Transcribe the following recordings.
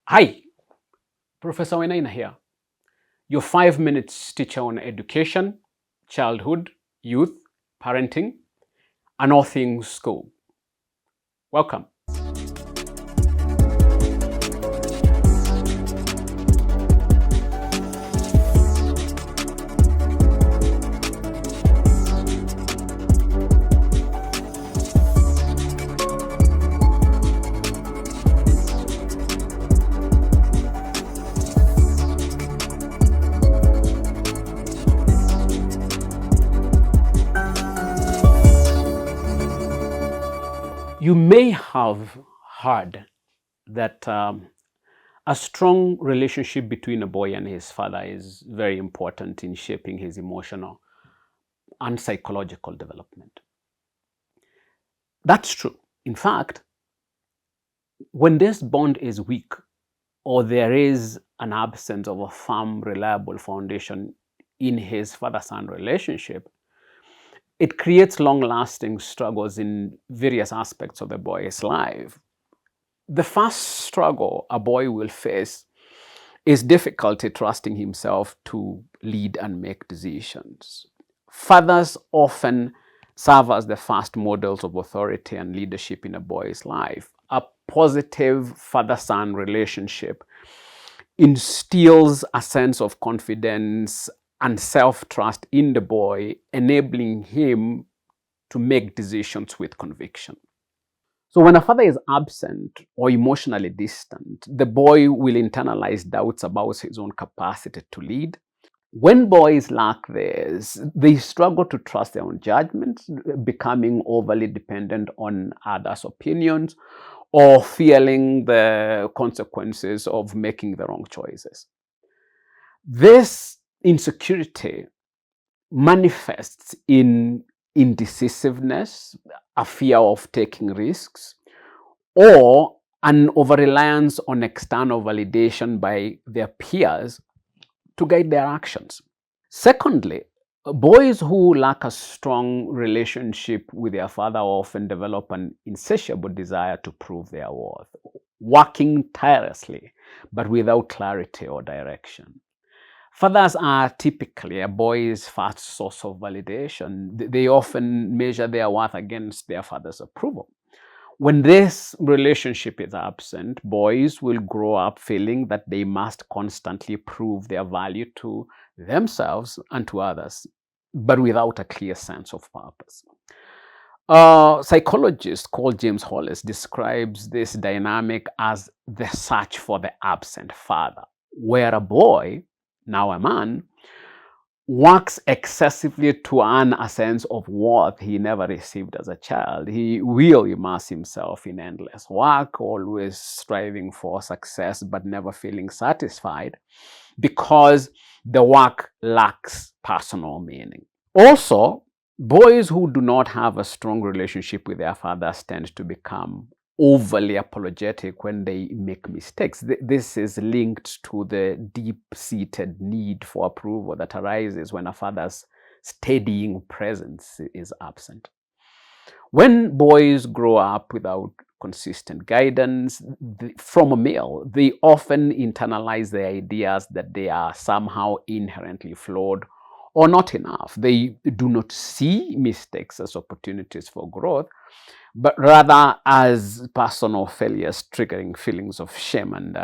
Hi, Professor Wainaina here, your 5 minutes teacher on education, childhood, youth, parenting, and all things school. Welcome. You may have heard that a strong relationship between a boy and his father is very important in shaping his emotional and psychological development. That's true. In fact, when this bond is weak or there is an absence of a firm, reliable foundation in his father son relationship, it creates long lasting struggles in various aspects of the boy's life. The first struggle a boy will face is difficulty trusting himself to lead and make decisions. Fathers often serve as the first models of authority and leadership in a boy's life. A positive father son relationship instills a sense of confidence and self trust in the boy, enabling him to make decisions with conviction. So, when a father is absent or emotionally distant, the boy will internalize doubts about his own capacity to lead. When boys lack this, they struggle to trust their own judgments, becoming overly dependent on others' opinions or feeling the consequences of making the wrong choices. This insecurity manifests in indecisiveness, a fear of taking risks, or an over reliance on external validation by their peers to guide their actions. Secondly, boys who lack a strong relationship with their father often develop an insatiable desire to prove their worth, working tirelessly but without clarity or direction. Fathers are typically a boy's first source of validation. They often measure their worth against their father's approval. When this relationship is absent, boys will grow up feeling that they must constantly prove their value to themselves and to others, but without a clear sense of purpose. A psychologist called James Hollis describes this dynamic as the search for the absent father, where a boy, now a man, works excessively to earn a sense of worth he never received as a child. He will immerse himself in endless work, always striving for success but never feeling satisfied because the work lacks personal meaning. Also, boys who do not have a strong relationship with their fathers tend to become overly apologetic when they make mistakes. This is linked to the deep-seated need for approval that arises when a father's steadying presence is absent. When boys grow up without consistent guidance from a male, they often internalize the ideas that they are somehow inherently flawed or not enough. They do not see mistakes as opportunities for growth, but rather as personal failures triggering feelings of shame and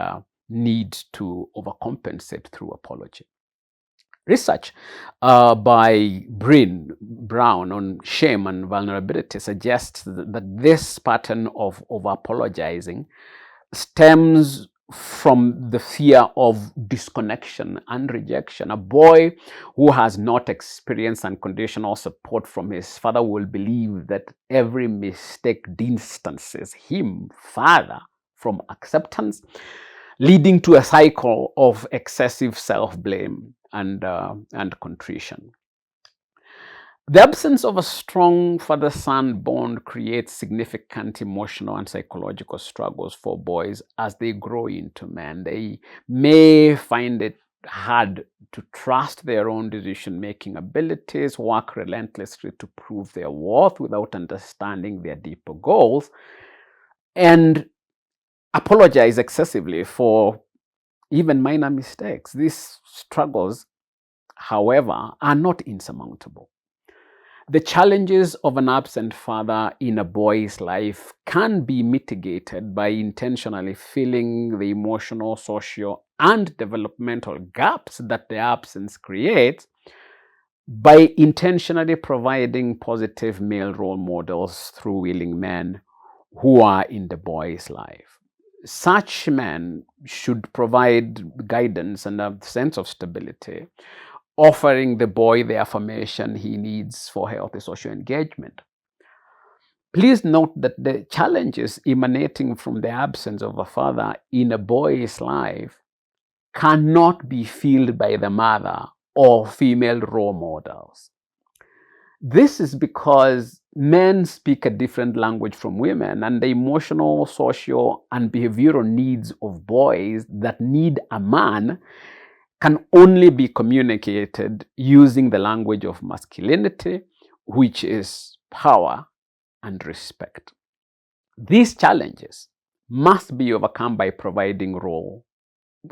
need to overcompensate through apology. Research by Brown on shame and vulnerability suggests that this pattern of over apologizing stems from the fear of disconnection and rejection. A boy who has not experienced unconditional support from his father will believe that every mistake distances him further from acceptance, leading to a cycle of excessive self-blame and contrition. The absence of a strong father son bond creates significant emotional and psychological struggles for boys as they grow into men. They may find it hard to trust their own decision making abilities, work relentlessly to prove their worth without understanding their deeper goals, and apologize excessively for even minor mistakes. These struggles, however, are not insurmountable. The challenges of an absent father in a boy's life can be mitigated by intentionally filling the emotional, social, and developmental gaps that the absence creates by intentionally providing positive male role models through willing men who are in the boy's life. Such men should provide guidance and a sense of stability, offering the boy the affirmation he needs for healthy social engagement. Please note that the challenges emanating from the absence of a father in a boy's life cannot be filled by the mother or female role models. This is because men speak a different language from women, and the emotional, social, and behavioral needs of boys that need a man can only be communicated using the language of masculinity, which is power and respect. These challenges must be overcome by providing role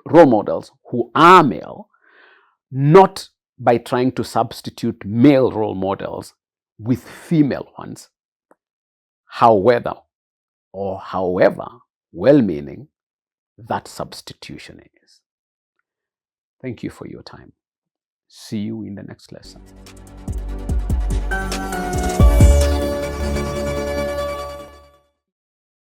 models who are male, not by trying to substitute male role models with female ones, however well-meaning that substitution is. Thank you for your time. See you in the next lesson.